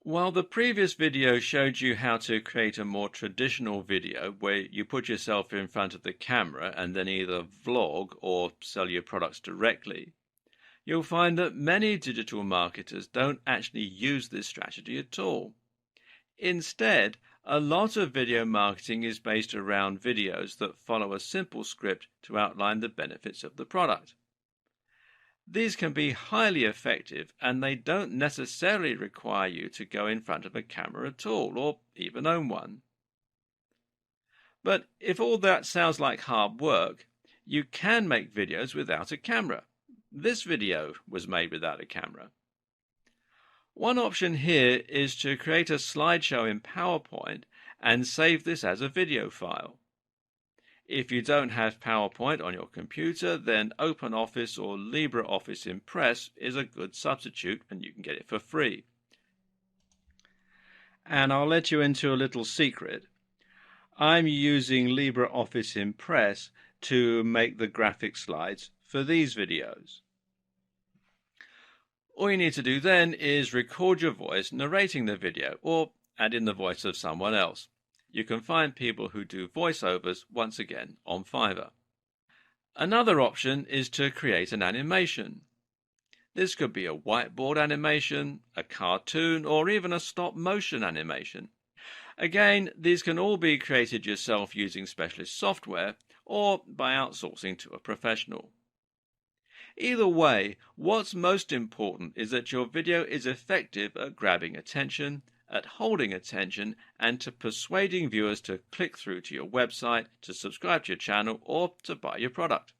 While the previous video showed you how to create a more traditional video where you put yourself in front of the camera and then either vlog or sell your products directly, you'll find that many digital marketers don't actually use this strategy at all. Instead, a lot of video marketing is based around videos that follow a simple script to outline the benefits of the product. These can be highly effective, and they don't necessarily require you to go in front of a camera at all, or even own one. But if all that sounds like hard work, you can make videos without a camera. This video was made without a camera. One option here is to create a slideshow in PowerPoint and save this as a video file. If you don't have PowerPoint on your computer, then OpenOffice or LibreOffice Impress is a good substitute, and you can get it for free. And I'll let you into a little secret. I'm using LibreOffice Impress to make the graphic slides for these videos. All you need to do then is record your voice narrating the video, or add in the voice of someone else. You can find people who do voiceovers once again on Fiverr. Another option is to create an animation. This could be a whiteboard animation, a cartoon, or even a stop-motion animation. Again, these can all be created yourself using specialist software or by outsourcing to a professional. Either way, what's most important is that your video is effective at grabbing attention, at holding attention, and to persuading viewers to click through to your website, to subscribe to your channel, or to buy your product.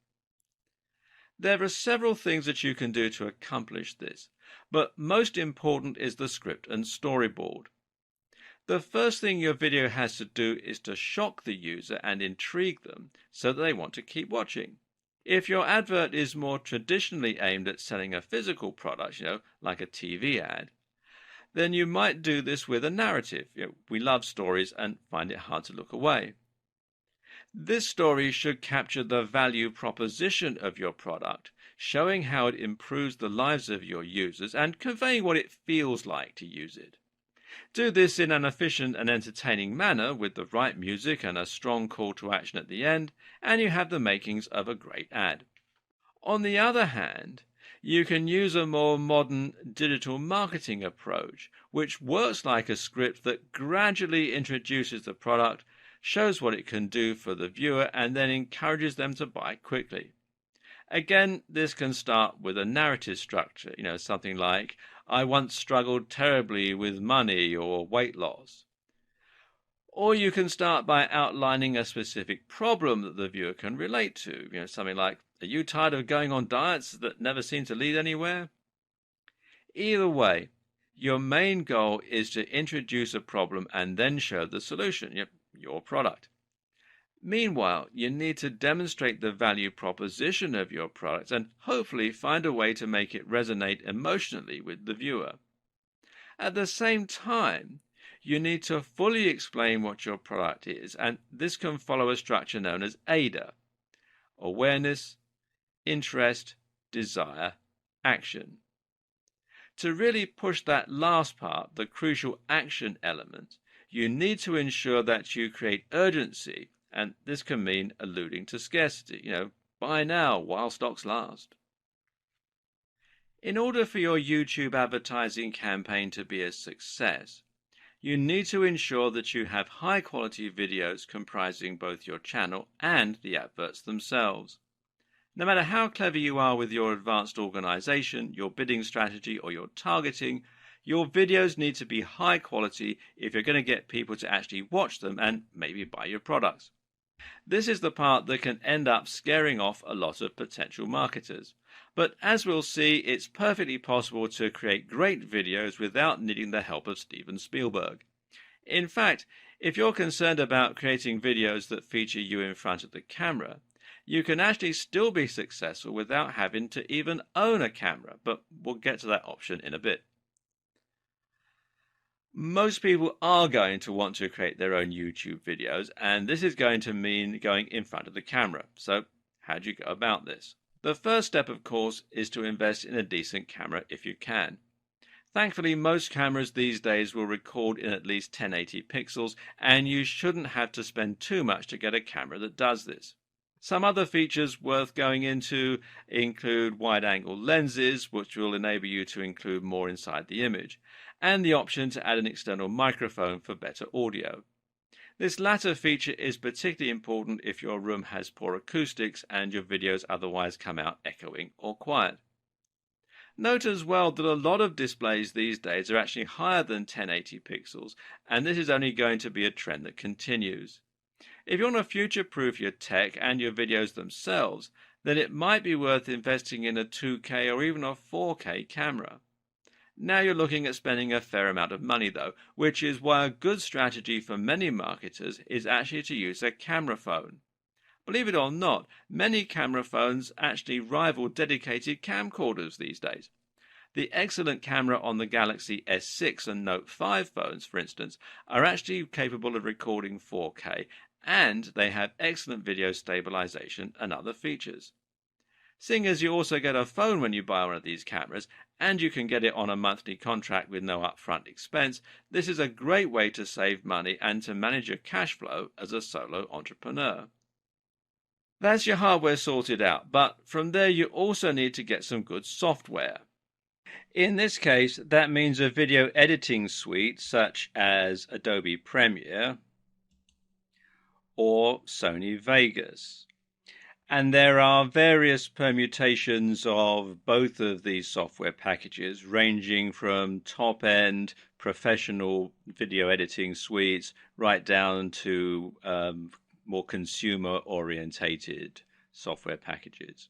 There are several things that you can do to accomplish this, but most important is the script and storyboard. The first thing your video has to do is to shock the user and intrigue them so that they want to keep watching. If your advert is more traditionally aimed at selling a physical product, like a TV ad, then you might do this with a narrative. We love stories and find it hard to look away. This story should capture the value proposition of your product, showing how it improves the lives of your users and conveying what it feels like to use it. Do this in an efficient and entertaining manner with the right music and a strong call to action at the end, and you have the makings of a great ad. On the other hand, you can use a more modern digital marketing approach, which works like a script that gradually introduces the product, shows what it can do for the viewer, and then encourages them to buy quickly. Again, this can start with a narrative structure, something like, "I once struggled terribly with money or weight loss." Or you can start by outlining a specific problem that the viewer can relate to, something like, "Are you tired of going on diets that never seem to lead anywhere?" Either way, your main goal is to introduce a problem and then show the solution, your product. Meanwhile, you need to demonstrate the value proposition of your product and hopefully find a way to make it resonate emotionally with the viewer. At the same time, you need to fully explain what your product is, and this can follow a structure known as AIDA: awareness, interest, desire, action. To really push that last part, the crucial action element, you need to ensure that you create urgency, and this can mean alluding to scarcity, buy now while stocks last. In order for your YouTube advertising campaign to be a success, you need to ensure that you have high-quality videos comprising both your channel and the adverts themselves. No matter how clever you are with your advanced organization, your bidding strategy, or your targeting, your videos need to be high quality if you're going to get people to actually watch them and maybe buy your products. This is the part that can end up scaring off a lot of potential marketers. But as we'll see, it's perfectly possible to create great videos without needing the help of Steven Spielberg. In fact, if you're concerned about creating videos that feature you in front of the camera, you can actually still be successful without having to even own a camera, but we'll get to that option in a bit. Most people are going to want to create their own YouTube videos, and this is going to mean going in front of the camera. So how do you go about this? The first step, of course, is to invest in a decent camera if you can. Thankfully, most cameras these days will record in at least 1080 pixels, and you shouldn't have to spend too much to get a camera that does this. Some other features worth going into include wide-angle lenses, which will enable you to include more inside the image, and the option to add an external microphone for better audio. This latter feature is particularly important if your room has poor acoustics and your videos otherwise come out echoing or quiet. Note as well that a lot of displays these days are actually higher than 1080 pixels, and this is only going to be a trend that continues. If you want to future-proof your tech and your videos themselves, then it might be worth investing in a 2K or even a 4K camera. Now you're looking at spending a fair amount of money though, which is why a good strategy for many marketers is actually to use a camera phone. Believe it or not, many camera phones actually rival dedicated camcorders these days. The excellent camera on the Galaxy S6 and Note 5 phones, for instance, are actually capable of recording 4K, and they have excellent video stabilization and other features. Seeing as you also get a phone when you buy one of these cameras, and you can get it on a monthly contract with no upfront expense, this is a great way to save money and to manage your cash flow as a solo entrepreneur. That's your hardware sorted out, but from there you also need to get some good software. In this case, that means a video editing suite such as Adobe Premiere or Sony Vegas. And there are various permutations of both of these software packages, ranging from top-end professional video editing suites right down to more consumer-orientated software packages.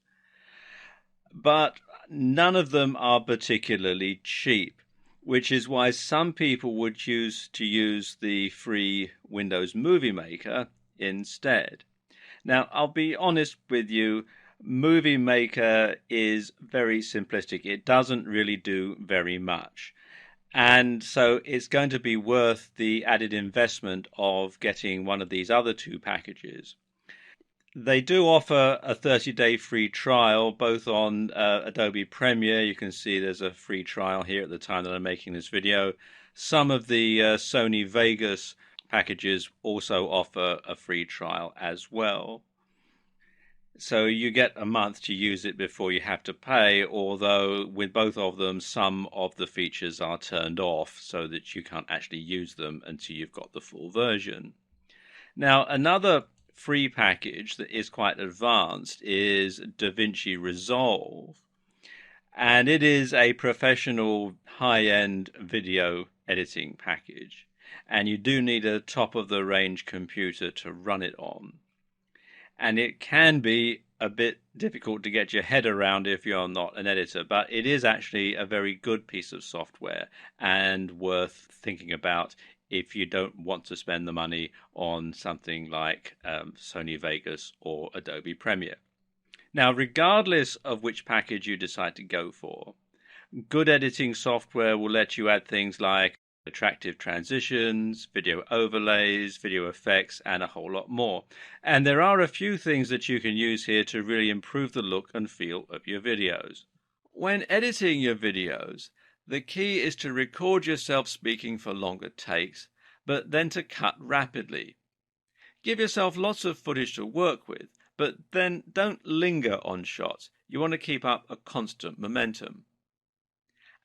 But none of them are particularly cheap, which is why some people would choose to use the free Windows Movie Maker instead. Now, I'll be honest with you, Movie Maker is very simplistic. It doesn't really do very much. And so it's going to be worth the added investment of getting one of these other two packages. They do offer a 30-day free trial, both on Adobe Premiere. You can see there's a free trial here at the time that I'm making this video. Some of the Sony Vegas packages also offer a free trial as well. So you get a month to use it before you have to pay, although with both of them, some of the features are turned off so that you can't actually use them until you've got the full version. Now, another free package that is quite advanced is DaVinci Resolve, and it is a professional high-end video editing package, and you do need a top-of-the-range computer to run it on. And it can be a bit difficult to get your head around if you're not an editor, but it is actually a very good piece of software and worth thinking about if you don't want to spend the money on something like Sony Vegas or Adobe Premiere. Now, regardless of which package you decide to go for, good editing software will let you add things like attractive transitions, video overlays, video effects, and a whole lot more. And there are a few things that you can use here to really improve the look and feel of your videos. When editing your videos, the key is to record yourself speaking for longer takes, but then to cut rapidly. Give yourself lots of footage to work with, but then don't linger on shots. You want to keep up a constant momentum.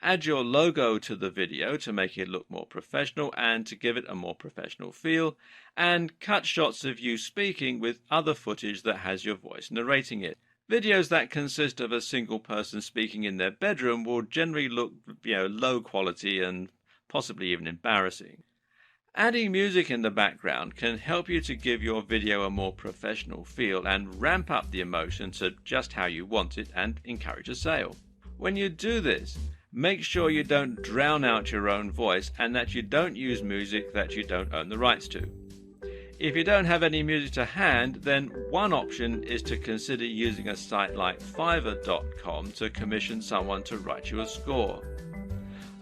Add your logo to the video to make it look more professional and to give it a more professional feel, and cut shots of you speaking with other footage that has your voice narrating it. Videos that consist of a single person speaking in their bedroom will generally look, low quality and possibly even embarrassing. Adding music in the background can help you to give your video a more professional feel and ramp up the emotion to just how you want it and encourage a sale. When you do this, make sure you don't drown out your own voice and that you don't use music that you don't own the rights to. If you don't have any music to hand, then one option is to consider using a site like Fiverr.com to commission someone to write you a score.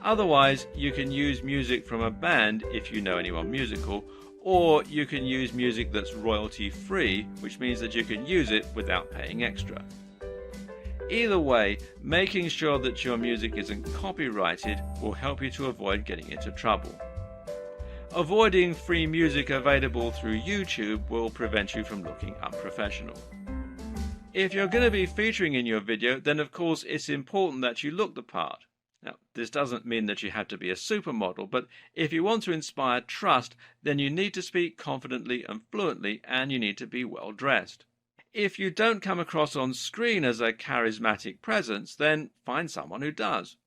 Otherwise, you can use music from a band if you know anyone musical, or you can use music that's royalty free, which means that you can use it without paying extra. Either way, making sure that your music isn't copyrighted will help you to avoid getting into trouble. Avoiding free music available through YouTube will prevent you from looking unprofessional. If you're going to be featuring in your video, then of course it's important that you look the part. Now, this doesn't mean that you have to be a supermodel, but if you want to inspire trust, then you need to speak confidently and fluently, and you need to be well dressed. If you don't come across on screen as a charismatic presence, then find someone who does.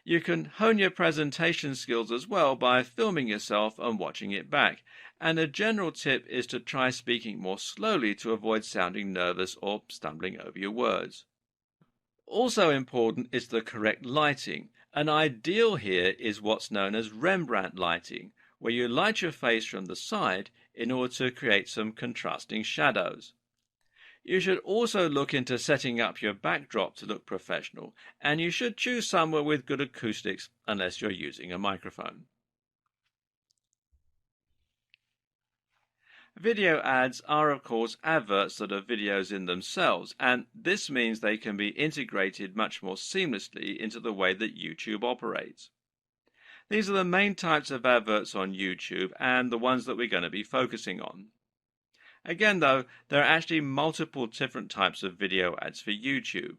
You can hone your presentation skills as well by filming yourself and watching it back. And a general tip is to try speaking more slowly to avoid sounding nervous or stumbling over your words. Also important is the correct lighting. An ideal here is what's known as Rembrandt lighting, where you light your face from the side in order to create some contrasting shadows. You should also look into setting up your backdrop to look professional, and you should choose somewhere with good acoustics unless you're using a microphone. Video ads are of course adverts that are videos in themselves, and this means they can be integrated much more seamlessly into the way that YouTube operates. These are the main types of adverts on YouTube and the ones that we're going to be focusing on. Again though, there are actually multiple different types of video ads for YouTube.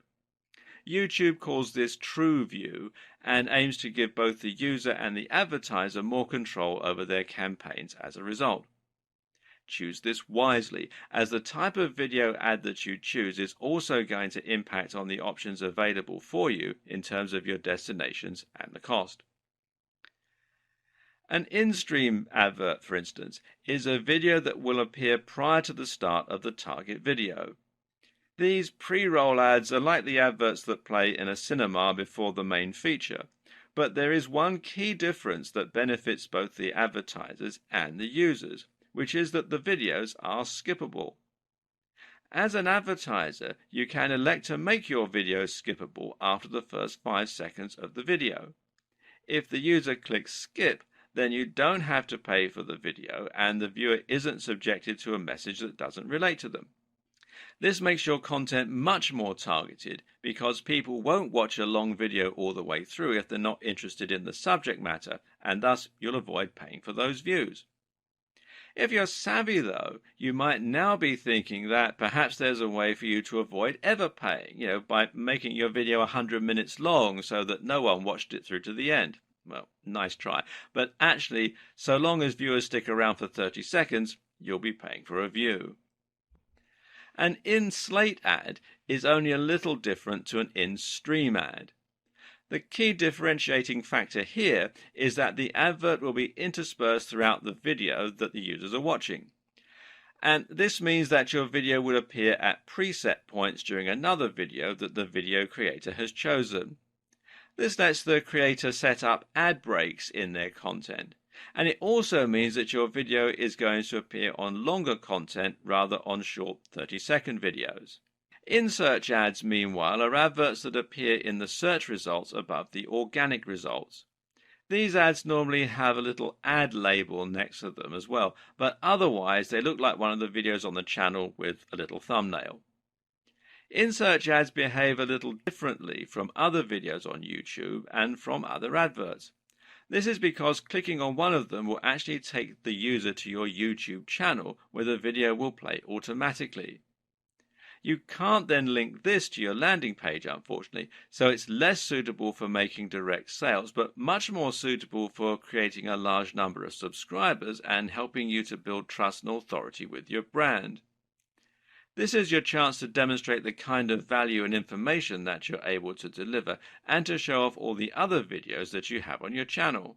YouTube calls this TrueView and aims to give both the user and the advertiser more control over their campaigns as a result. Choose this wisely, as the type of video ad that you choose is also going to impact on the options available for you in terms of your destinations and the cost. An in-stream advert, for instance, is a video that will appear prior to the start of the target video. These pre-roll ads are like the adverts that play in a cinema before the main feature, but there is one key difference that benefits both the advertisers and the users, which is that the videos are skippable. As an advertiser, you can elect to make your video skippable after the first 5 seconds of the video. If the user clicks skip, then you don't have to pay for the video and the viewer isn't subjected to a message that doesn't relate to them. This makes your content much more targeted because people won't watch a long video all the way through if they're not interested in the subject matter, and thus you'll avoid paying for those views. If you're savvy though, you might now be thinking that perhaps there's a way for you to avoid ever paying, by making your video 100 minutes long so that no one watched it through to the end. Well, nice try. But actually, so long as viewers stick around for 30 seconds, you'll be paying for a view. An in-slate ad is only a little different to an in-stream ad. The key differentiating factor here is that the advert will be interspersed throughout the video that the users are watching. And this means that your video will appear at preset points during another video that the video creator has chosen. This lets the creator set up ad breaks in their content, and it also means that your video is going to appear on longer content rather on short 30-second videos. In-search ads, meanwhile, are adverts that appear in the search results above the organic results. These ads normally have a little ad label next to them as well, but otherwise they look like one of the videos on the channel with a little thumbnail. In-search ads behave a little differently from other videos on YouTube and from other adverts. This is because clicking on one of them will actually take the user to your YouTube channel where the video will play automatically. You can't then link this to your landing page, unfortunately, so it's less suitable for making direct sales, but much more suitable for creating a large number of subscribers and helping you to build trust and authority with your brand. This is your chance to demonstrate the kind of value and information that you're able to deliver and to show off all the other videos that you have on your channel.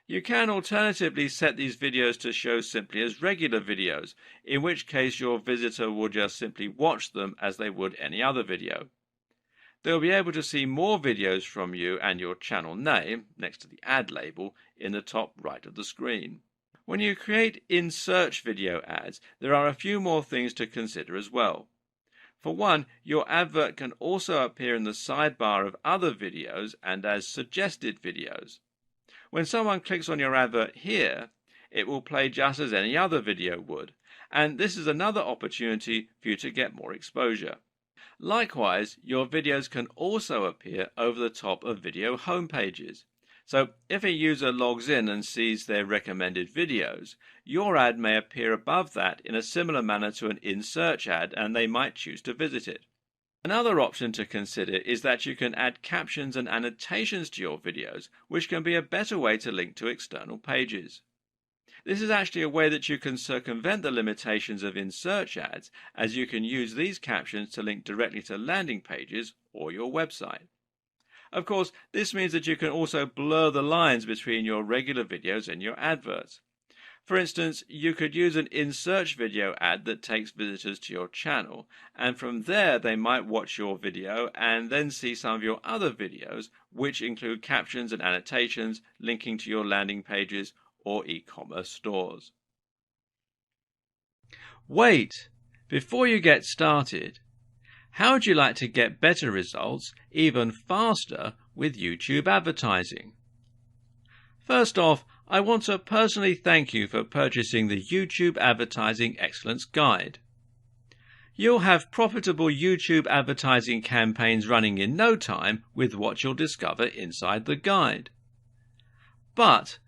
You can alternatively set these videos to show simply as regular videos, in which case your visitor will just simply watch them as they would any other video. They'll be able to see more videos from you and your channel name, next to the ad label, in the top right of the screen. When you create in-search video ads, there are a few more things to consider as well. For one, your advert can also appear in the sidebar of other videos and as suggested videos. When someone clicks on your advert here, it will play just as any other video would, and this is another opportunity for you to get more exposure. Likewise, your videos can also appear over the top of video homepages. So if a user logs in and sees their recommended videos, your ad may appear above that in a similar manner to an in-search ad, and they might choose to visit it. Another option to consider is that you can add captions and annotations to your videos, which can be a better way to link to external pages. This is actually a way that you can circumvent the limitations of in-search ads, as you can use these captions to link directly to landing pages or your website. Of course, this means that you can also blur the lines between your regular videos and your adverts. For instance, you could use an in-search video ad that takes visitors to your channel, and from there they might watch your video and then see some of your other videos, which include captions and annotations linking to your landing pages or e-commerce stores. Wait! Before you get started, how would you like to get better results even faster with YouTube advertising? First off, I want to personally thank you for purchasing the YouTube Advertising Excellence Guide. You'll have profitable YouTube advertising campaigns running in no time with what you'll discover inside the guide. But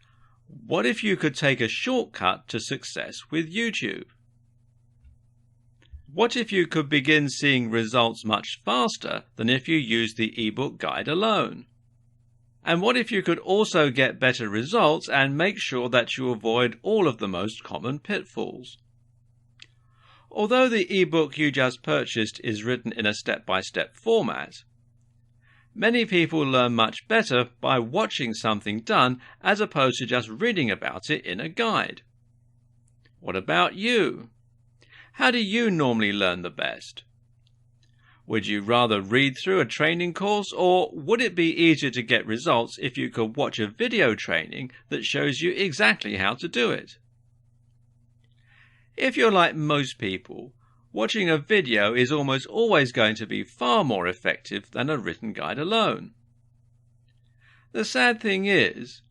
what if you could take a shortcut to success with YouTube? What if you could begin seeing results much faster than if you used the ebook guide alone? And what if you could also get better results and make sure that you avoid all of the most common pitfalls? Although the ebook you just purchased is written in a step-by-step format, many people learn much better by watching something done as opposed to just reading about it in a guide. What about you? How do you normally learn the best? Would you rather read through a training course, or would it be easier to get results if you could watch a video training that shows you exactly how to do it? If you're like most people, watching a video is almost always going to be far more effective than a written guide alone. The sad thing is,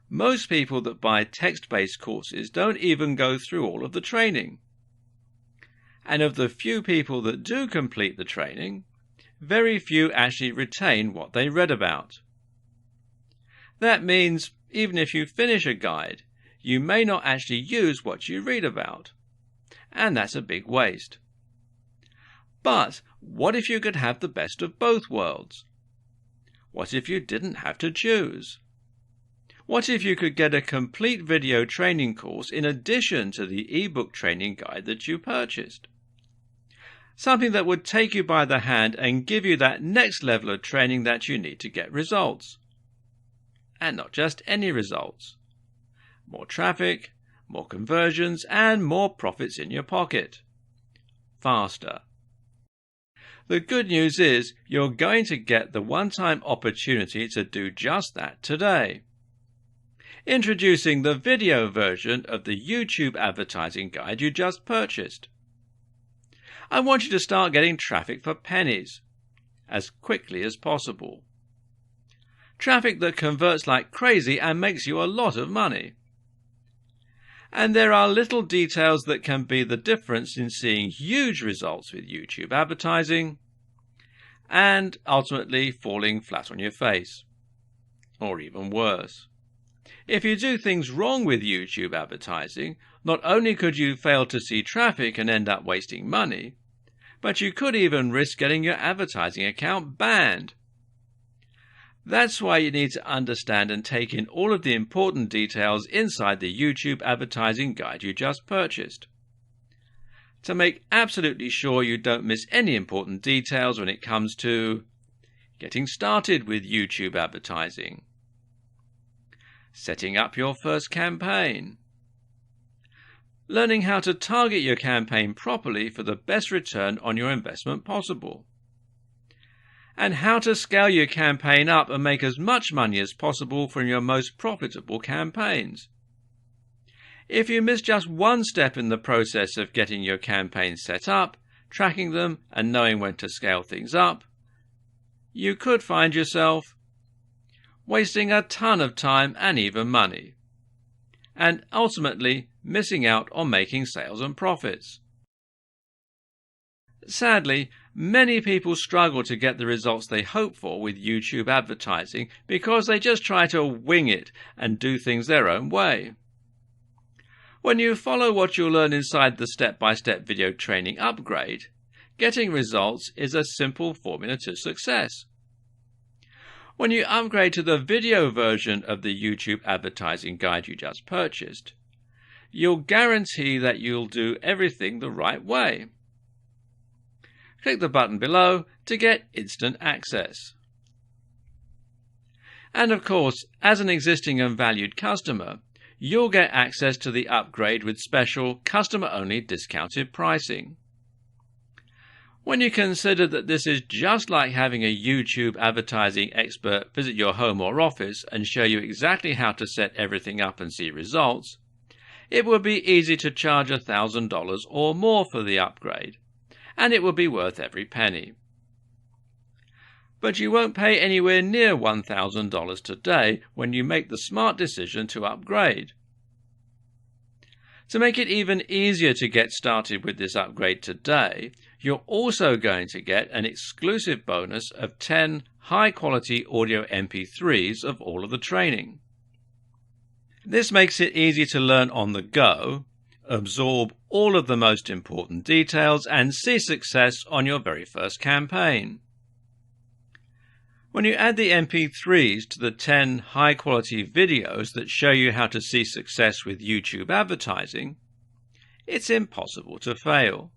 most people that buy text-based courses don't even go through all of the training. And of the few people that do complete the training, very few actually retain what they read about. That means even if you finish a guide, you may not actually use what you read about. And that's a big waste. But what if you could have the best of both worlds? What if you didn't have to choose? What if you could get a complete video training course in addition to the ebook training guide that you purchased? Something that would take you by the hand and give you that next level of training that you need to get results. And not just any results. More traffic, more conversions, and more profits in your pocket. Faster. The good news is you're going to get the one-time opportunity to do just that today. Introducing the video version of the YouTube advertising guide you just purchased. I want you to start getting traffic for pennies as quickly as possible. Traffic that converts like crazy and makes you a lot of money. And there are little details that can be the difference in seeing huge results with YouTube advertising and ultimately falling flat on your face. Or even worse. If you do things wrong with YouTube advertising, not only could you fail to see traffic and end up wasting money, but you could even risk getting your advertising account banned. That's why you need to understand and take in all of the important details inside the YouTube advertising guide you just purchased. To make absolutely sure you don't miss any important details when it comes to getting started with YouTube advertising, setting up your first campaign, learning how to target your campaign properly for the best return on your investment possible, and how to scale your campaign up and make as much money as possible from your most profitable campaigns. If you miss just one step in the process of getting your campaigns set up, tracking them, and knowing when to scale things up, you could find yourself wasting a ton of time and even money, and ultimately missing out on making sales and profits. Sadly, Many people struggle to get the results they hope for with YouTube advertising because they just try to wing it and do things their own way. When you follow what you'll learn inside the step-by-step video training upgrade, getting results is a simple formula to success. When you upgrade to the video version of the YouTube advertising guide you just purchased, you'll guarantee that you'll do everything the right way. Click the button below to get instant access. And of course, as an existing and valued customer, you'll get access to the upgrade with special customer-only discounted pricing. When you consider that this is just like having a YouTube advertising expert visit your home or office and show you exactly how to set everything up and see results, it would be easy to charge $1,000 or more for the upgrade, and it would be worth every penny. But you won't pay anywhere near $1,000 today when you make the smart decision to upgrade. To make it even easier to get started with this upgrade today, you're also going to get an exclusive bonus of 10 high-quality audio MP3s of all of the training. This makes it easy to learn on the go, absorb all of the most important details, and see success on your very first campaign. When you add the MP3s to the 10 high-quality videos that show you how to see success with YouTube advertising, it's impossible to fail.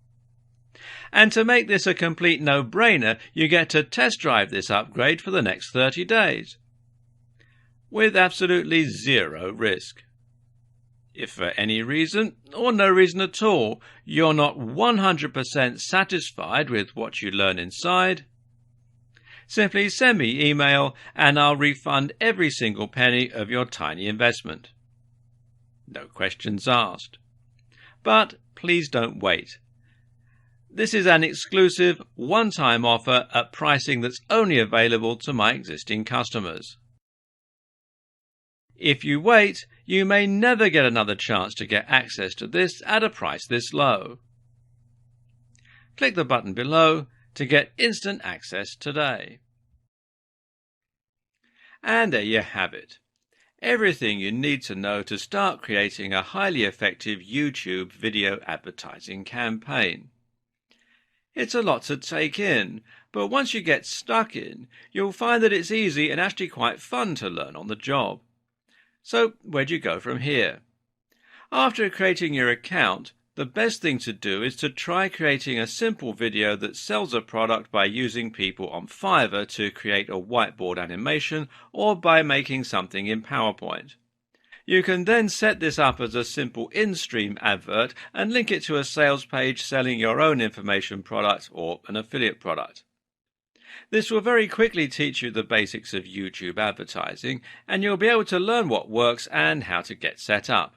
And to make this a complete no-brainer, you get to test drive this upgrade for the next 30 days, with absolutely zero risk. If for any reason, or no reason at all, you're not 100% satisfied with what you learn inside, simply send me email and I'll refund every single penny of your tiny investment. No questions asked. But please don't wait. This is an exclusive, one-time offer at pricing that's only available to my existing customers. If you wait, you may never get another chance to get access to this at a price this low. Click the button below to get instant access today. And there you have it. Everything you need to know to start creating a highly effective YouTube video advertising campaign. It's a lot to take in, but once you get stuck in, you'll find that it's easy and actually quite fun to learn on the job. So where do you go from here? After creating your account, the best thing to do is to try creating a simple video that sells a product by using people on Fiverr to create a whiteboard animation or by making something in PowerPoint. You can then set this up as a simple in-stream advert and link it to a sales page selling your own information product or an affiliate product. This will very quickly teach you the basics of YouTube advertising, and you'll be able to learn what works and how to get set up.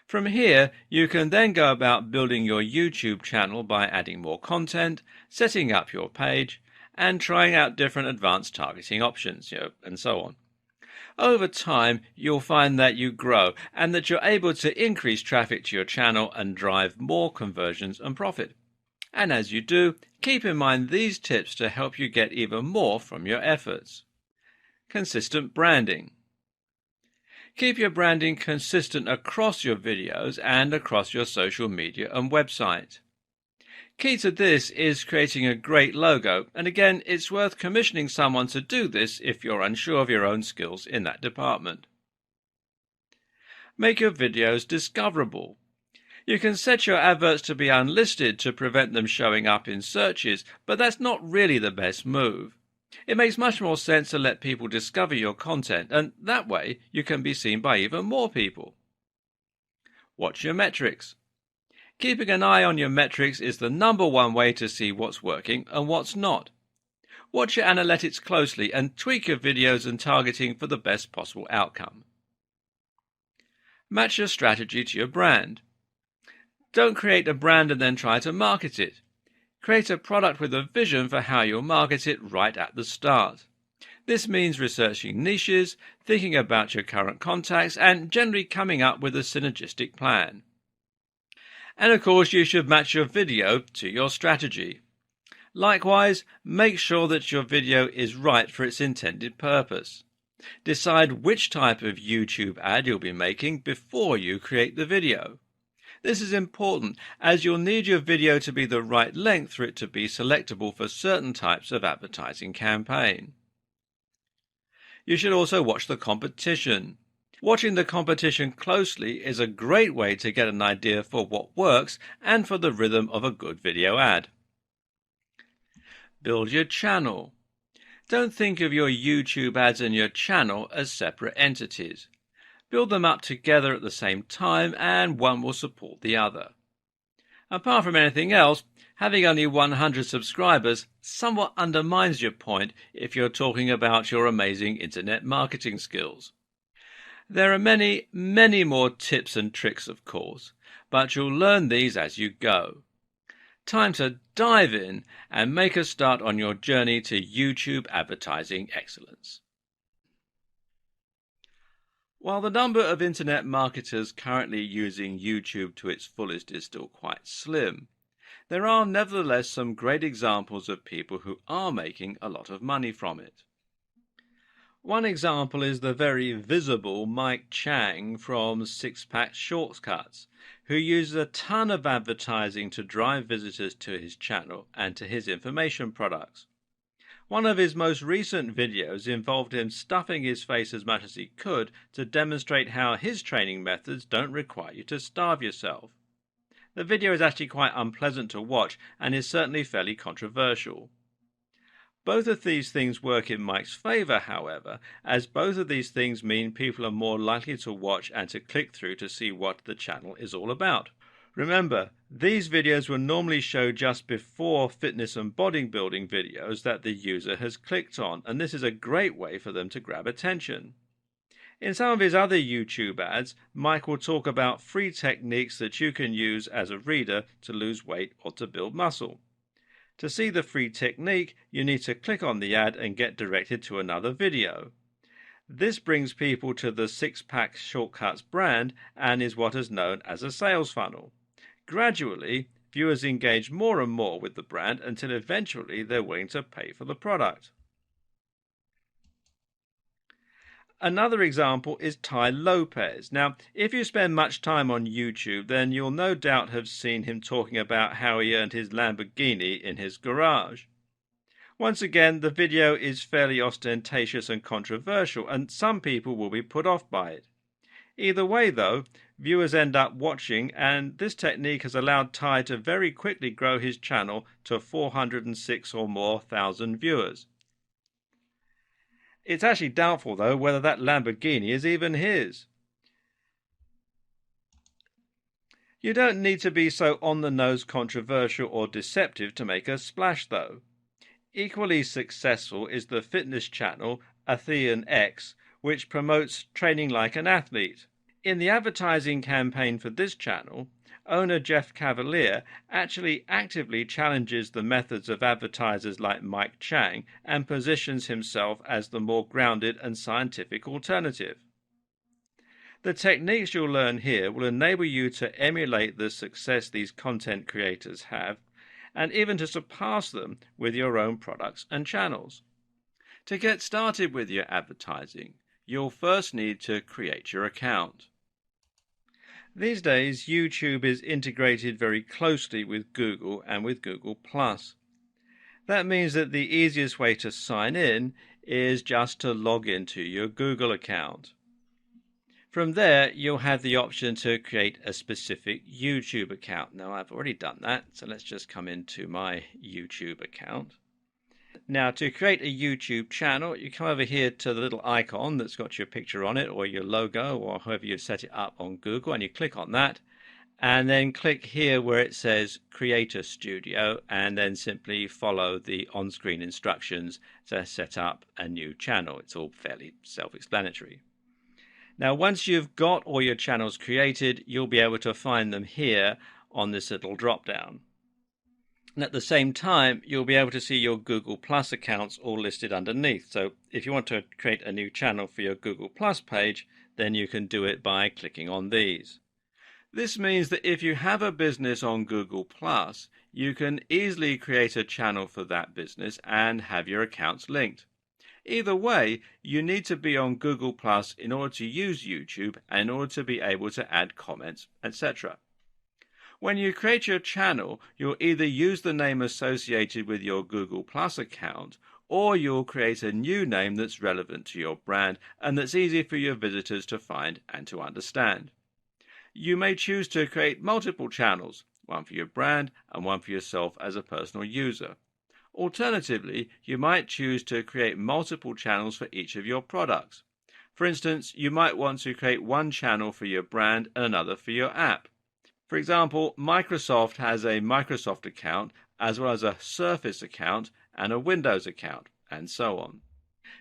From here, you can then go about building your YouTube channel by adding more content, setting up your page, and trying out different advanced targeting options, and so on. Over time, you'll find that you grow and that you're able to increase traffic to your channel and drive more conversions and profit. And as you do, keep in mind these tips to help you get even more from your efforts. Consistent branding. Keep your branding consistent across your videos and across your social media and website. Key to this is creating a great logo, and again, it's worth commissioning someone to do this if you're unsure of your own skills in that department. Make your videos discoverable. You can set your adverts to be unlisted to prevent them showing up in searches, but that's not really the best move. It makes much more sense to let people discover your content, and that way you can be seen by even more people. Watch your metrics. Keeping an eye on your metrics is the #1 way to see what's working and what's not. Watch your analytics closely and tweak your videos and targeting for the best possible outcome. Match your strategy to your brand. Don't create a brand and then try to market it. Create a product with a vision for how you'll market it right at the start. This means researching niches, thinking about your current contacts, and generally coming up with a synergistic plan. And of course, you should match your video to your strategy. Likewise, make sure that your video is right for its intended purpose. Decide which type of YouTube ad you'll be making before you create the video. This is important as you'll need your video to be the right length for it to be selectable for certain types of advertising campaign. You should also watch the competition. Watching the competition closely is a great way to get an idea for what works and for the rhythm of a good video ad. Build your channel. Don't think of your YouTube ads and your channel as separate entities. Build them up together at the same time and one will support the other. Apart from anything else, having only 100 subscribers somewhat undermines your point if you're talking about your amazing internet marketing skills. There are many, many more tips and tricks, of course, but you'll learn these as you go. Time to dive in and make a start on your journey to YouTube advertising excellence. While the number of internet marketers currently using YouTube to its fullest is still quite slim, there are nevertheless some great examples of people who are making a lot of money from it. One example is the very visible Mike Chang from Six-Pack Shortcuts, who uses a ton of advertising to drive visitors to his channel and to his information products. One of his most recent videos involved him stuffing his face as much as he could to demonstrate how his training methods don't require you to starve yourself. The video is actually quite unpleasant to watch and is certainly fairly controversial. Both of these things work in Mike's favor, however, as both of these things mean people are more likely to watch and to click through to see what the channel is all about. Remember, these videos will normally show just before fitness and bodybuilding videos that the user has clicked on, and this is a great way for them to grab attention. In some of his other YouTube ads, Mike will talk about free techniques that you can use as a reader to lose weight or to build muscle. To see the free technique, you need to click on the ad and get directed to another video. This brings people to the Six-Pack Shortcuts brand and is what is known as a sales funnel. Gradually, viewers engage more and more with the brand until eventually they're willing to pay for the product. Another example is Tai Lopez. Now, if you spend much time on YouTube, then you'll no doubt have seen him talking about how he earned his Lamborghini in his garage. Once again, the video is fairly ostentatious and controversial, and some people will be put off by it. Either way, though, viewers end up watching, and this technique has allowed Tai to very quickly grow his channel to 406 or more thousand viewers. It's actually doubtful, though, whether that Lamborghini is even his. You don't need to be so on-the-nose controversial or deceptive to make a splash, though. Equally successful is the fitness channel Athlean X, which promotes training like an athlete. In the advertising campaign for this channel, owner Jeff Cavalier actually actively challenges the methods of advertisers like Mike Chang and positions himself as the more grounded and scientific alternative. The techniques you'll learn here will enable you to emulate the success these content creators have and even to surpass them with your own products and channels. To get started with your advertising, you'll first need to create your account. These days, YouTube is integrated very closely with Google and with Google+. That means that the easiest way to sign in is just to log into your Google account. From there, you'll have the option to create a specific YouTube account. Now, I've already done that, so let's just come into my YouTube account. Now, to create a YouTube channel, you come over here to the little icon that's got your picture on it or your logo or however you set it up on Google, and you click on that and then click here where it says Creator Studio and then simply follow the on-screen instructions to set up a new channel. It's all fairly self-explanatory. Now, once you've got all your channels created, you'll be able to find them here on this little drop-down. And at the same time, you'll be able to see your Google Plus accounts all listed underneath. So if you want to create a new channel for your Google Plus page, then you can do it by clicking on these. This means that if you have a business on Google Plus, you can easily create a channel for that business and have your accounts linked. Either way, you need to be on Google Plus in order to use YouTube and in order to be able to add comments, etc. When you create your channel, you'll either use the name associated with your Google Plus account, or you'll create a new name that's relevant to your brand and that's easy for your visitors to find and to understand. You may choose to create multiple channels, one for your brand and one for yourself as a personal user. Alternatively, you might choose to create multiple channels for each of your products. For instance, you might want to create one channel for your brand and another for your app. For example, Microsoft has a Microsoft account as well as a Surface account and a Windows account, and so on.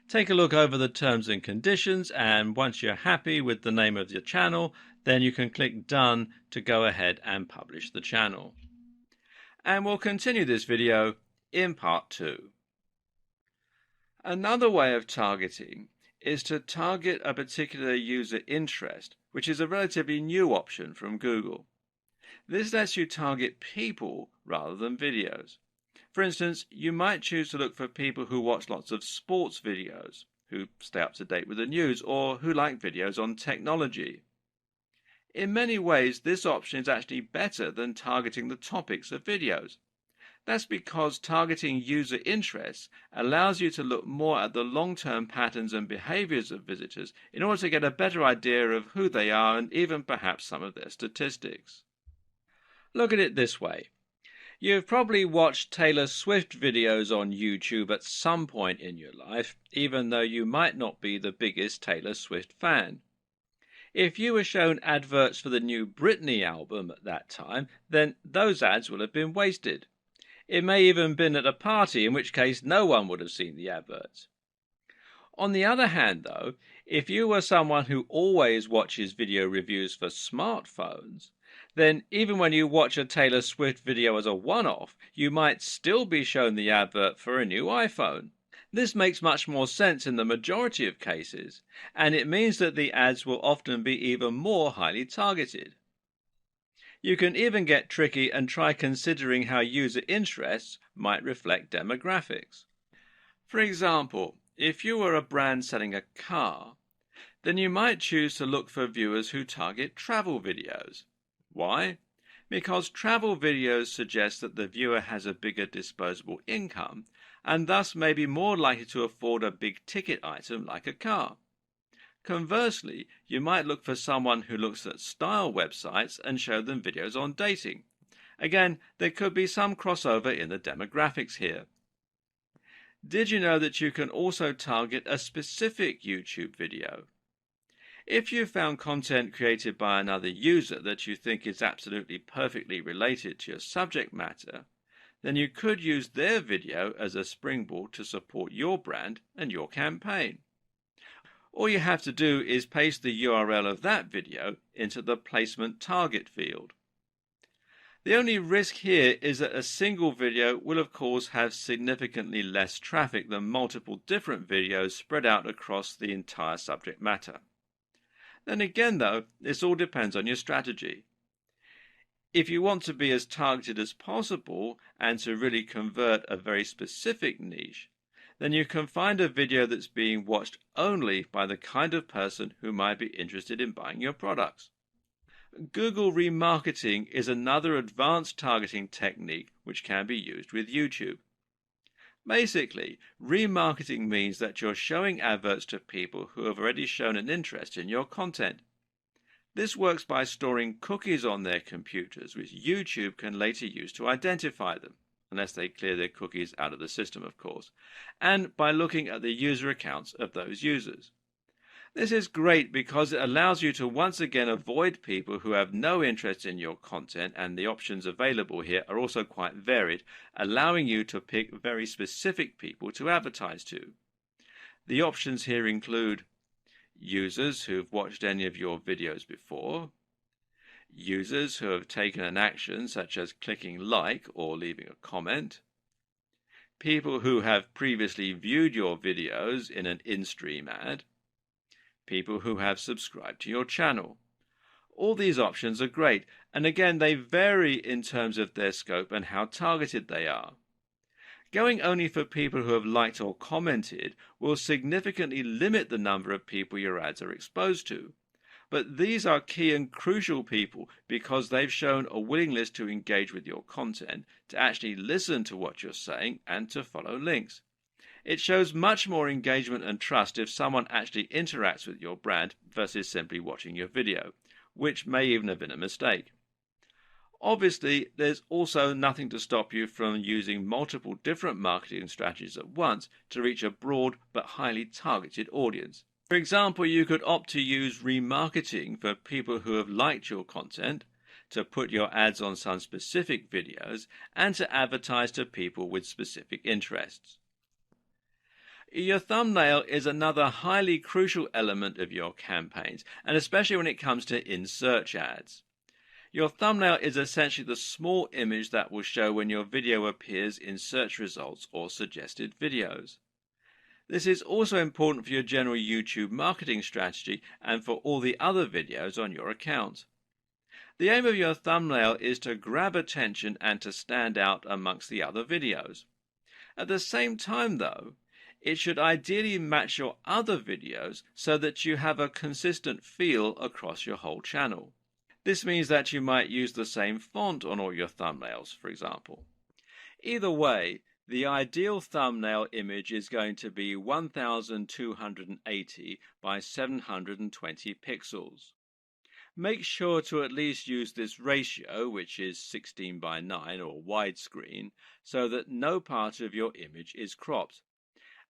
Take a look over the terms and conditions, and once you're happy with the name of your channel, then you can click Done to go ahead and publish the channel. And we'll continue this video in part 2. Another way of targeting is to target a particular user interest, which is a relatively new option from Google. This lets you target people rather than videos. For instance, you might choose to look for people who watch lots of sports videos, who stay up to date with the news, or who like videos on technology. In many ways, this option is actually better than targeting the topics of videos. That's because targeting user interests allows you to look more at the long-term patterns and behaviors of visitors in order to get a better idea of who they are and even perhaps some of their statistics. Look at it this way. You've probably watched Taylor Swift videos on YouTube at some point in your life, even though you might not be the biggest Taylor Swift fan. If you were shown adverts for the new Britney album at that time, then those ads will have been wasted. It may even have been at a party, in which case no one would have seen the adverts. On the other hand, though, if you were someone who always watches video reviews for smartphones, then even when you watch a Taylor Swift video as a one-off, you might still be shown the advert for a new iPhone. This makes much more sense in the majority of cases, and it means that the ads will often be even more highly targeted. You can even get tricky and try considering how user interests might reflect demographics. For example, if you were a brand selling a car, then you might choose to look for viewers who target travel videos. Why? Because travel videos suggest that the viewer has a bigger disposable income and thus may be more likely to afford a big ticket item like a car. Conversely, you might look for someone who looks at style websites and show them videos on dating. Again, there could be some crossover in the demographics here. Did you know that you can also target a specific YouTube video? If you found content created by another user that you think is absolutely perfectly related to your subject matter, then you could use their video as a springboard to support your brand and your campaign. All you have to do is paste the URL of that video into the placement target field. The only risk here is that a single video will of course have significantly less traffic than multiple different videos spread out across the entire subject matter. Then again though, this all depends on your strategy. If you want to be as targeted as possible and to really convert a very specific niche, then you can find a video that's being watched only by the kind of person who might be interested in buying your products. Google remarketing is another advanced targeting technique which can be used with YouTube. Basically, remarketing means that you're showing adverts to people who have already shown an interest in your content. This works by storing cookies on their computers, which YouTube can later use to identify them, unless they clear their cookies out of the system, of course, and by looking at the user accounts of those users. This is great because it allows you to once again avoid people who have no interest in your content, and the options available here are also quite varied, allowing you to pick very specific people to advertise to. The options here include users who've watched any of your videos before, users who have taken an action such as clicking like or leaving a comment, people who have previously viewed your videos in an in-stream ad, people who have subscribed to your channel, All these options are great, and again they vary in terms of their scope and how targeted they are. Going only for people who have liked or commented will significantly limit the number of people your ads are exposed to. But these are key and crucial people because they've shown a willingness to engage with your content, to actually listen to what you're saying, and to follow links. It shows much more engagement and trust if someone actually interacts with your brand versus simply watching your video, which may even have been a mistake. Obviously, there's also nothing to stop you from using multiple different marketing strategies at once to reach a broad but highly targeted audience. For example, you could opt to use remarketing for people who have liked your content, to put your ads on some specific videos, and to advertise to people with specific interests. Your thumbnail is another highly crucial element of your campaigns, and especially when it comes to in-search ads. Your thumbnail is essentially the small image that will show when your video appears in search results or suggested videos. This is also important for your general YouTube marketing strategy and for all the other videos on your account. The aim of your thumbnail is to grab attention and to stand out amongst the other videos. At the same time, though, it should ideally match your other videos so that you have a consistent feel across your whole channel. This means that you might use the same font on all your thumbnails, for example. Either way, the ideal thumbnail image is going to be 1280 by 720 pixels. Make sure to at least use this ratio, which is 16 by 9 or widescreen, so that no part of your image is cropped.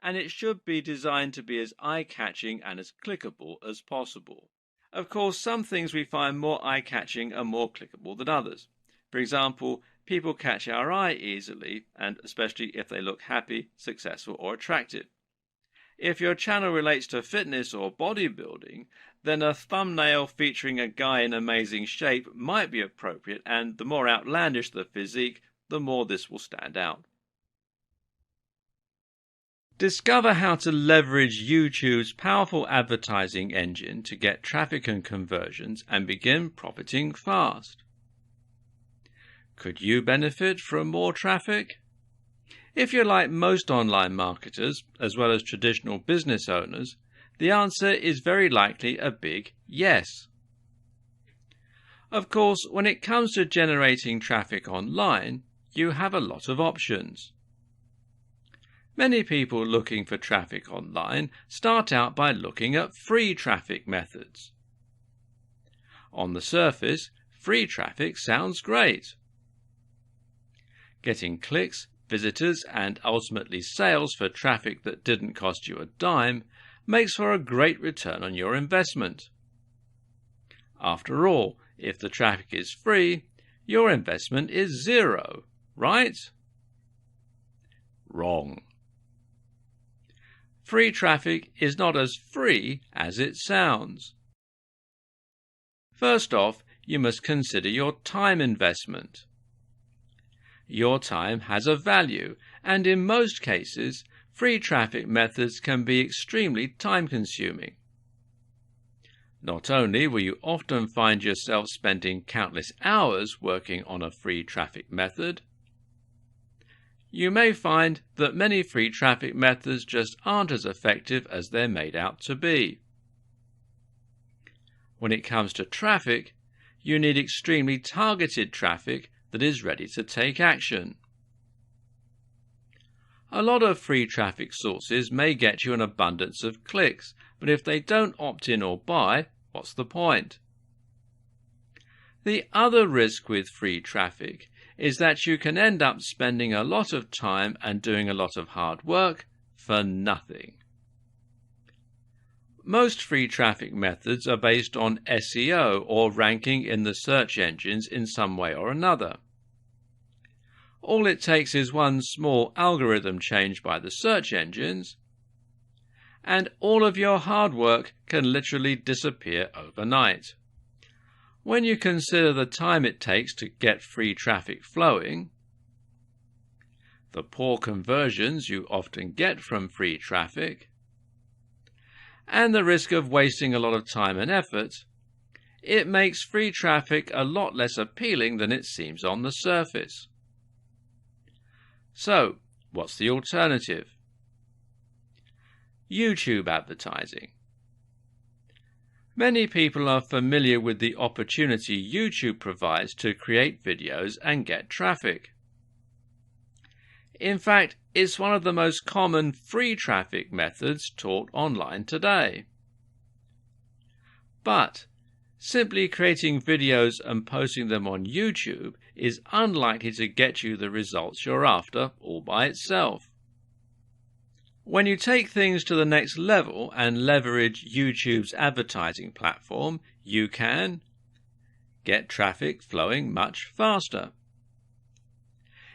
And it should be designed to be as eye-catching and as clickable as possible. Of course, some things we find more eye-catching and more clickable than others. For example, people catch our eye easily, and especially if they look happy, successful, or attractive. If your channel relates to fitness or bodybuilding, then a thumbnail featuring a guy in amazing shape might be appropriate, and the more outlandish the physique, the more this will stand out. Discover how to leverage YouTube's powerful advertising engine to get traffic and conversions and begin profiting fast. Could you benefit from more traffic? If you're like most online marketers, as well as traditional business owners, the answer is very likely a big yes. Of course, when it comes to generating traffic online, you have a lot of options. Many people looking for traffic online start out by looking at free traffic methods. On the surface, free traffic sounds great. Getting clicks, visitors, and ultimately sales for traffic that didn't cost you a dime makes for a great return on your investment. After all, if the traffic is free, your investment is zero, right? Wrong. Free traffic is not as free as it sounds. First off, you must consider your time investment. Your time has a value, and in most cases, free traffic methods can be extremely time-consuming. Not only will you often find yourself spending countless hours working on a free traffic method, you may find that many free traffic methods just aren't as effective as they're made out to be. When it comes to traffic, you need extremely targeted traffic that is ready to take action. A lot of free traffic sources may get you an abundance of clicks, but if they don't opt in or buy, what's the point? The other risk with free traffic is that you can end up spending a lot of time and doing a lot of hard work for nothing. Most free traffic methods are based on SEO or ranking in the search engines in some way or another. All it takes is one small algorithm change by the search engines, and all of your hard work can literally disappear overnight. When you consider the time it takes to get free traffic flowing, the poor conversions you often get from free traffic, and the risk of wasting a lot of time and effort, it makes free traffic a lot less appealing than it seems on the surface. So, what's the alternative? YouTube advertising. Many people are familiar with the opportunity YouTube provides to create videos and get traffic. In fact, it's one of the most common free traffic methods taught online today. But simply creating videos and posting them on YouTube is unlikely to get you the results you're after all by itself. When you take things to the next level and leverage YouTube's advertising platform, you can get traffic flowing much faster,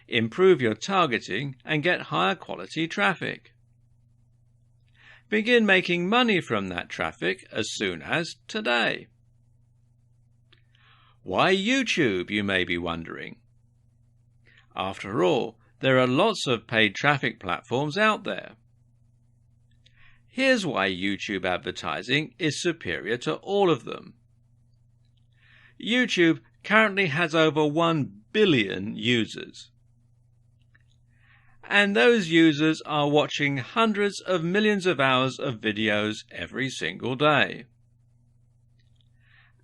improve your targeting and get higher quality traffic, begin making money from that traffic as soon as today. Why YouTube, you may be wondering? After all, there are lots of paid traffic platforms out there. Here's why YouTube advertising is superior to all of them. YouTube currently has over 1 billion users. And those users are watching hundreds of millions of hours of videos every single day.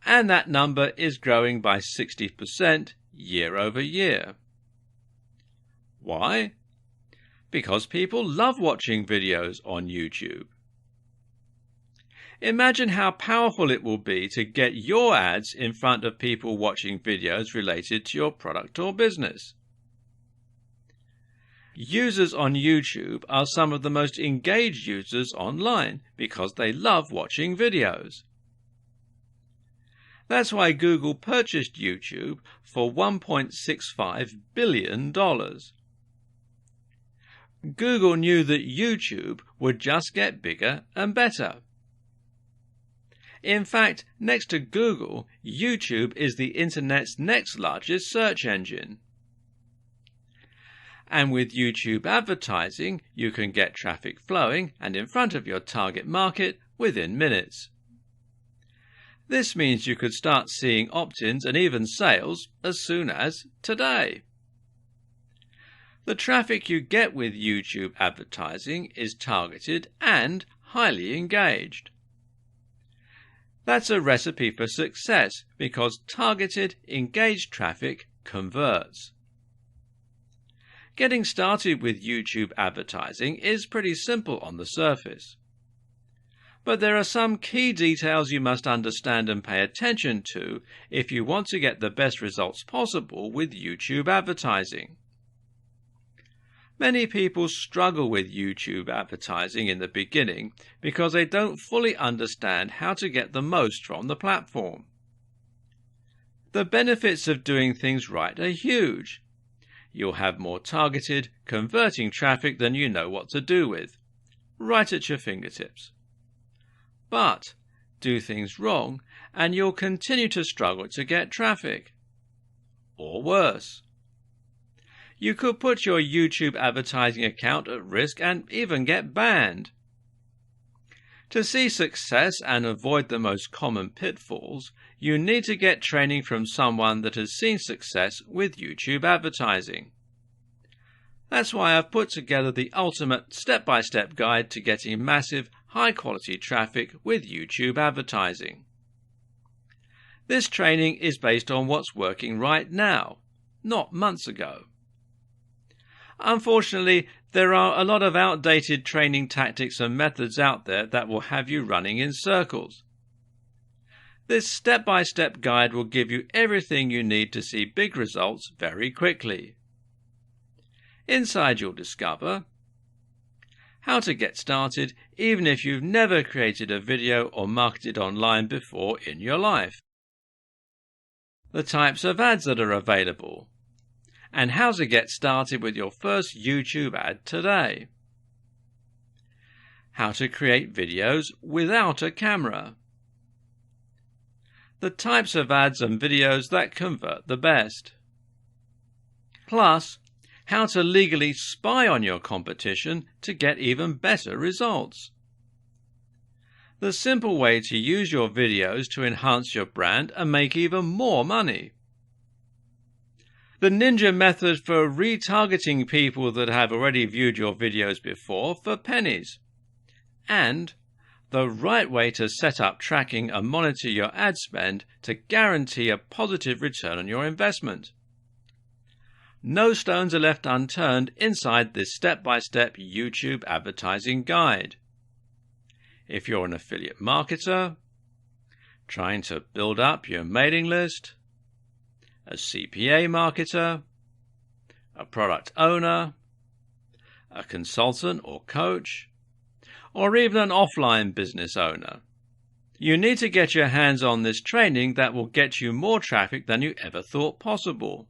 And that number is growing by 60% year over year. Why? Because people love watching videos on YouTube. Imagine how powerful it will be to get your ads in front of people watching videos related to your product or business. Users on YouTube are some of the most engaged users online because they love watching videos. That's why Google purchased YouTube for $1.65 billion. Google knew that YouTube would just get bigger and better. In fact, next to Google, YouTube is the Internet's next largest search engine. And with YouTube advertising, you can get traffic flowing and in front of your target market within minutes. This means you could start seeing opt-ins and even sales as soon as today. The traffic you get with YouTube advertising is targeted and highly engaged. That's a recipe for success because targeted, engaged traffic converts. Getting started with YouTube advertising is pretty simple on the surface. But there are some key details you must understand and pay attention to if you want to get the best results possible with YouTube advertising. Many people struggle with YouTube advertising in the beginning because they don't fully understand how to get the most from the platform. The benefits of doing things right are huge. You'll have more targeted, converting traffic than you know what to do with, right at your fingertips. But do things wrong and you'll continue to struggle to get traffic. Or worse. You could put your YouTube advertising account at risk and even get banned. To see success and avoid the most common pitfalls, you need to get training from someone that has seen success with YouTube advertising. That's why I've put together the ultimate step-by-step guide to getting massive, high-quality traffic with YouTube advertising. This training is based on what's working right now, not months ago. Unfortunately, there are a lot of outdated training tactics and methods out there that will have you running in circles. This step-by-step guide will give you everything you need to see big results very quickly. Inside you'll discover how to get started even if you've never created a video or marketed online before in your life, the types of ads that are available, and how to get started with your first YouTube ad today. How to create videos without a camera. The types of ads and videos that convert the best. Plus, how to legally spy on your competition to get even better results. the simple way to use your videos to enhance your brand and make even more money. The ninja method for retargeting people that have already viewed your videos before for pennies. And the right way to set up tracking and monitor your ad spend to guarantee a positive return on your investment. No stones are left unturned inside this step-by-step YouTube advertising guide. If you're an affiliate marketer, trying to build up your mailing list, a CPA marketer, a product owner, a consultant or coach, or even an offline business owner, you need to get your hands on this training that will get you more traffic than you ever thought possible.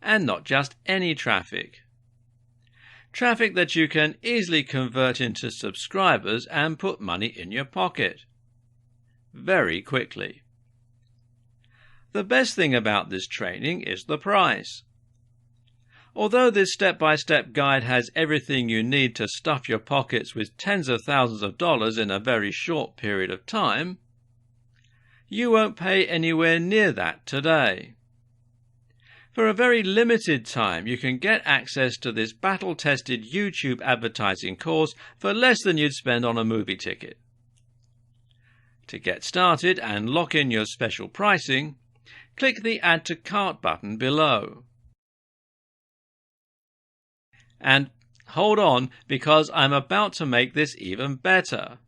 And not just any traffic. Traffic that you can easily convert into subscribers and put money in your pocket. Very quickly. The best thing about this training is the price. Although this step-by-step guide has everything you need to stuff your pockets with tens of thousands of dollars in a very short period of time, you won't pay anywhere near that today. For a very limited time, you can get access to this battle-tested YouTube advertising course for less than you'd spend on a movie ticket. To get started and lock in your special pricing, click the Add to Cart button below. And hold on, because I'm about to make this even better.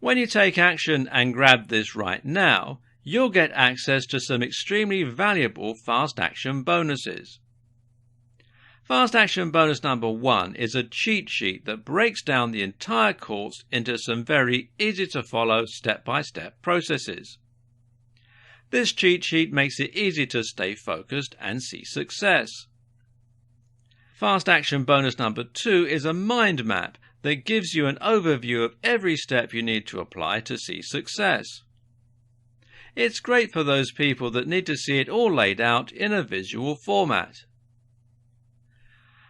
When you take action and grab this right now, you'll get access to some extremely valuable Fast Action bonuses. Fast Action bonus number 1 is a cheat sheet that breaks down the entire course into some very easy to follow step-by-step processes. This cheat sheet makes it easy to stay focused and see success. Fast Action bonus number 2 is a mind map that gives you an overview of every step you need to apply to see success. It's great for those people that need to see it all laid out in a visual format.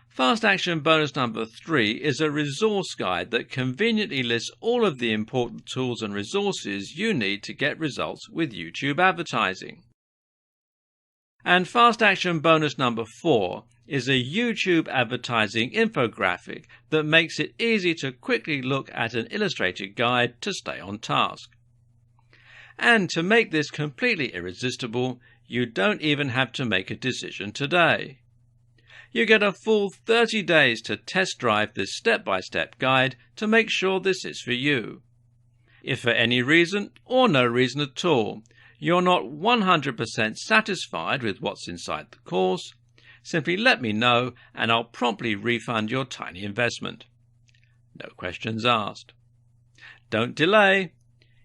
Fast Action bonus number 3 is a resource guide that conveniently lists all of the important tools and resources you need to get results with YouTube advertising. And Fast Action bonus number 4 is a YouTube advertising infographic that makes it easy to quickly look at an illustrated guide to stay on task. And to make this completely irresistible, you don't even have to make a decision today. You get a full 30 days to test drive this step-by-step guide to make sure this is for you. If for any reason, or no reason at all, you're not 100% satisfied with what's inside the course, simply let me know and I'll promptly refund your tiny investment. No questions asked. Don't delay.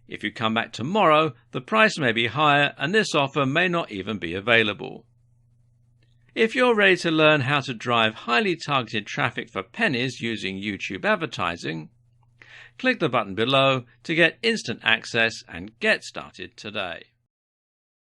If you come back tomorrow, the price may be higher and this offer may not even be available. If you're ready to learn how to drive highly targeted traffic for pennies using YouTube advertising, click the button below to get instant access and get started today.